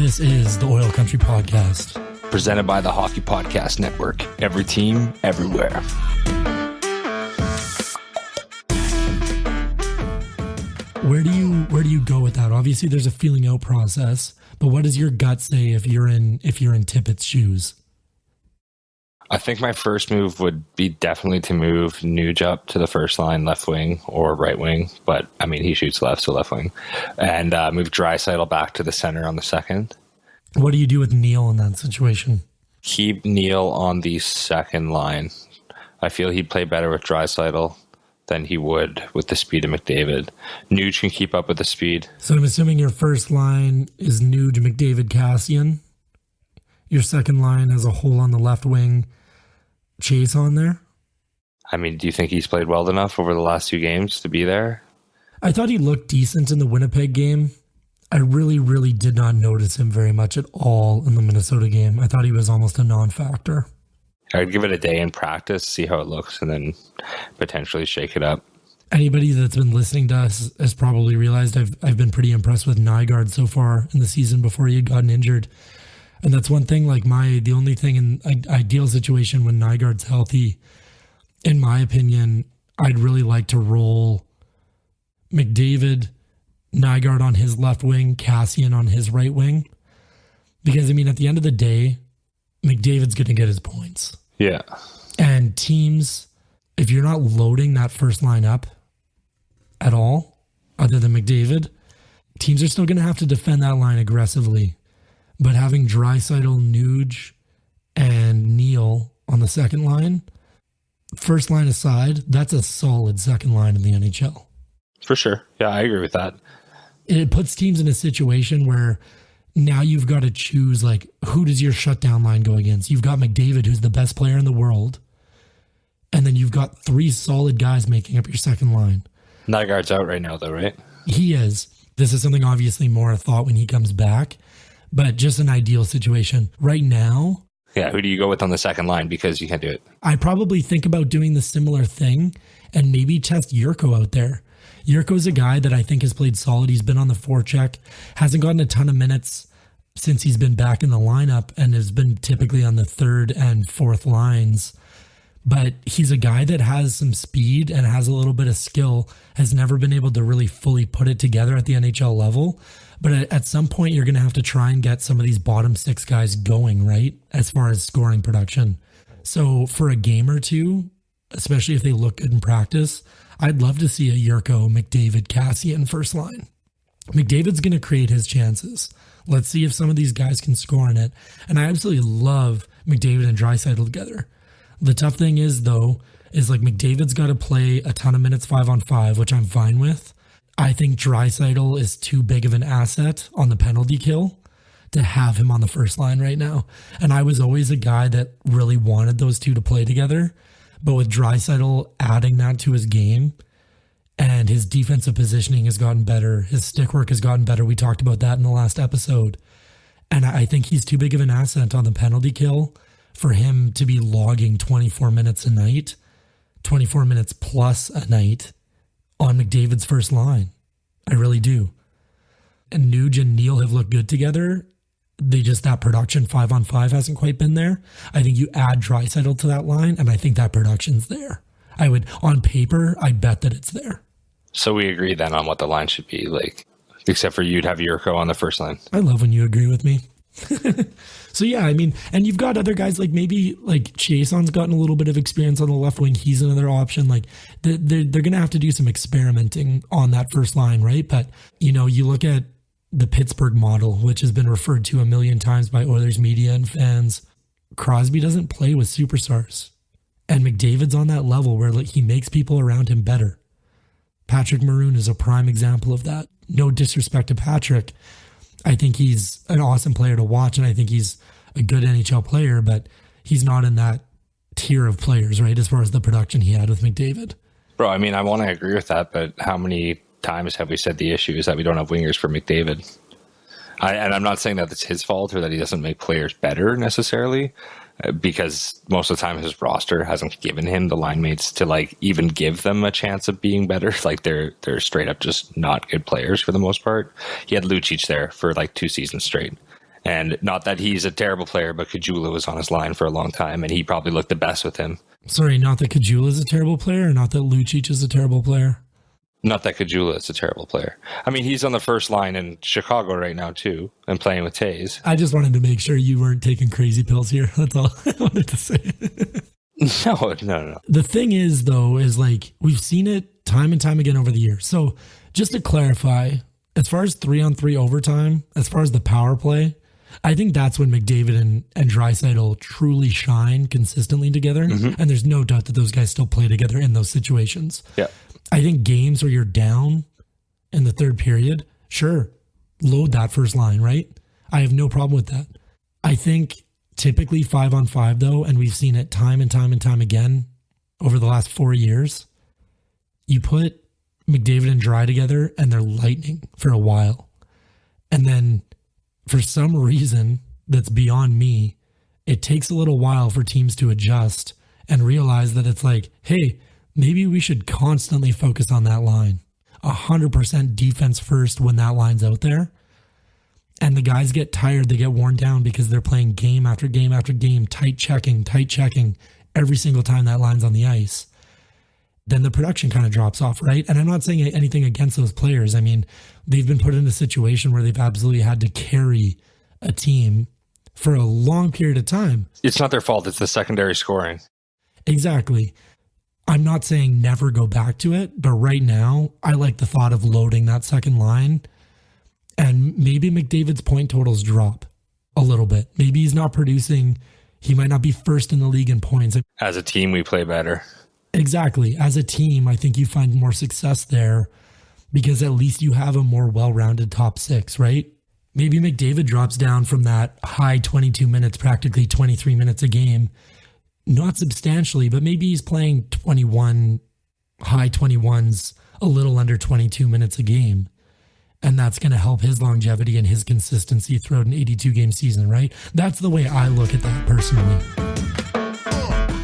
This is the Oil Country Podcast. Presented by the Hockey Podcast Network. Every team, everywhere. Where do you go with that? Obviously, there's a feeling out process, but what does your gut say if you're in Tippett's shoes? I think my first move would be definitely to move Nuge up to the first line, left wing or right wing. But I mean, he shoots left, so left wing, and move Draisaitl back to the center on the second. What do you do with Neil in that situation? Keep Neil on the second line. I feel he'd play better with Draisaitl than he would with the speed of McDavid. Nuge can keep up with the speed. So I'm assuming your first line is Nuge, McDavid, Cassian. Your second line has a hole on the left wing, Chase on there. I mean, do you think he's played well enough over the last two games to be there? I thought he looked decent in the Winnipeg game. I really did not notice him very much at all in the Minnesota game. I thought he was almost a non-factor. I'd give it a day in practice, see how it looks, and then potentially shake it up. Anybody that's been listening to us has probably realized I've been pretty impressed with Nygaard so far in the season before he had gotten injured. And that's one thing, like the only thing in an ideal situation when Nygaard's healthy, in my opinion, I'd really like to roll McDavid, Nygaard on his left wing, Cassian on his right wing. Because, I mean, at the end of the day, McDavid's going to get his points. Yeah. And teams, if you're not loading that first line up at all, other than McDavid, teams are still going to have to defend that line aggressively. But having Draisaitl, Nuge, and Neil on the second line, first line aside, that's a solid second line in the NHL. For sure. Yeah, I agree with that. It puts teams in a situation where now you've got to choose, like, who does your shutdown line go against? You've got McDavid, who's the best player in the world, and then you've got three solid guys making up your second line. Nygaard's out right now, though, right? He is. This is something obviously more a thought when he comes back, but just an ideal situation. Right now... Yeah, who do you go with on the second line because you can't do it? I probably think about doing the similar thing and maybe test Yurko out there. Yurko's a guy that I think has played solid. He's been on the forecheck, hasn't gotten a ton of minutes since he's been back in the lineup and has been typically on the third and fourth lines. But he's a guy that has some speed and has a little bit of skill, has never been able to really fully put it together at the NHL level. But at some point, you're going to have to try and get some of these bottom six guys going, right? As far as scoring production. So for a game or two, especially if they look good in practice, I'd love to see a Yurko, McDavid, Cassian first line. McDavid's going to create his chances. Let's see if some of these guys can score in it. And I absolutely love McDavid and Draisaitl together. The tough thing is, though, is like McDavid's got to play a ton of minutes 5-on-5, which I'm fine with. I think Draisaitl is too big of an asset on the penalty kill to have him on the first line right now. And I was always a guy that really wanted those two to play together. But with Draisaitl adding that to his game and his defensive positioning has gotten better, his stick work has gotten better. We talked about that in the last episode. And I think he's too big of an asset on the penalty kill for him to be logging 24 minutes a night, 24 minutes plus a night on McDavid's first line. I really do. And Nuge and Neil have looked good together. That production 5-on-5 hasn't quite been there. I think you add Draisaitl to that line, and I think that production's there. On paper, I bet that it's there. So we agree then on what the line should be, like, except for you'd have Yurko on the first line. I love when you agree with me. So yeah, I mean, and you've got other guys like maybe like Jason's gotten a little bit of experience on the left wing. He's another option. Like they're going to have to do some experimenting on that first line, right? But you look at the Pittsburgh model, which has been referred to a million times by Oilers media and fans. Crosby doesn't play with superstars, and McDavid's on that level where he makes people around him better. Patrick Maroon is a prime example of that. No disrespect to Patrick. I think he's an awesome player to watch, and I think he's a good NHL player, but he's not in that tier of players, right, as far as the production he had with McDavid. Bro, I mean, I want to agree with that, but how many times have we said the issue is that we don't have wingers for McDavid? And I'm not saying that it's his fault or that he doesn't make players better necessarily, because most of the time his roster hasn't given him the line mates to even give them a chance of being better. They're straight up just not good players for the most part. He had Lucic there for 2 seasons straight, And not that he's a terrible player, but Kajula was on his line for a long time, and he probably looked the best with him. Sorry, not that Kajula is a terrible player, or not that Lucic is a terrible player? Not that Kajula is a terrible player. I mean, he's on the first line in Chicago right now, too, and playing with Tays. I just wanted to make sure you weren't taking crazy pills here. That's all I wanted to say. No. The thing is, though, is like we've seen it time and time again over the years. So just to clarify, as far as 3-on-3 overtime, as far as the power play, I think that's when McDavid and Draisaitl truly shine consistently together. Mm-hmm. And there's no doubt that those guys still play together in those situations. Yeah. I think games where you're down in the third period, sure, load that first line, right? I have no problem with that. I think typically 5-on-5 though, and we've seen it time and time and time again over the last 4 years, you put McDavid and Dry together and they're lightning for a while. And then for some reason that's beyond me, it takes a little while for teams to adjust and realize that it's like, hey, maybe we should constantly focus on that line. 100% defense first when that line's out there. And the guys get tired, they get worn down because they're playing game after game after game, tight checking every single time that line's on the ice. Then the production kind of drops off, right? And I'm not saying anything against those players. I mean, they've been put in a situation where they've absolutely had to carry a team for a long period of time. It's not their fault. It's the secondary scoring. Exactly. I'm not saying never go back to it, but right now, I like the thought of loading that second line. And maybe McDavid's point totals drop a little bit. Maybe he's not producing. He might not be first in the league in points. As a team, we play better. Exactly. As a team, I think you find more success there because at least you have a more well-rounded top six, right? Maybe McDavid drops down from that high 22 minutes, practically 23 minutes a game. Not substantially, but maybe he's playing 21, high 21s, a little under 22 minutes a game. And that's going to help his longevity and his consistency throughout an 82-game season, right? That's the way I look at that personally.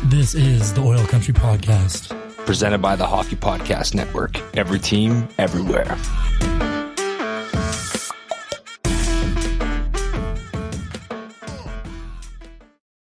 This is the Oil Country Podcast. Presented by the Hockey Podcast Network. Every team, everywhere.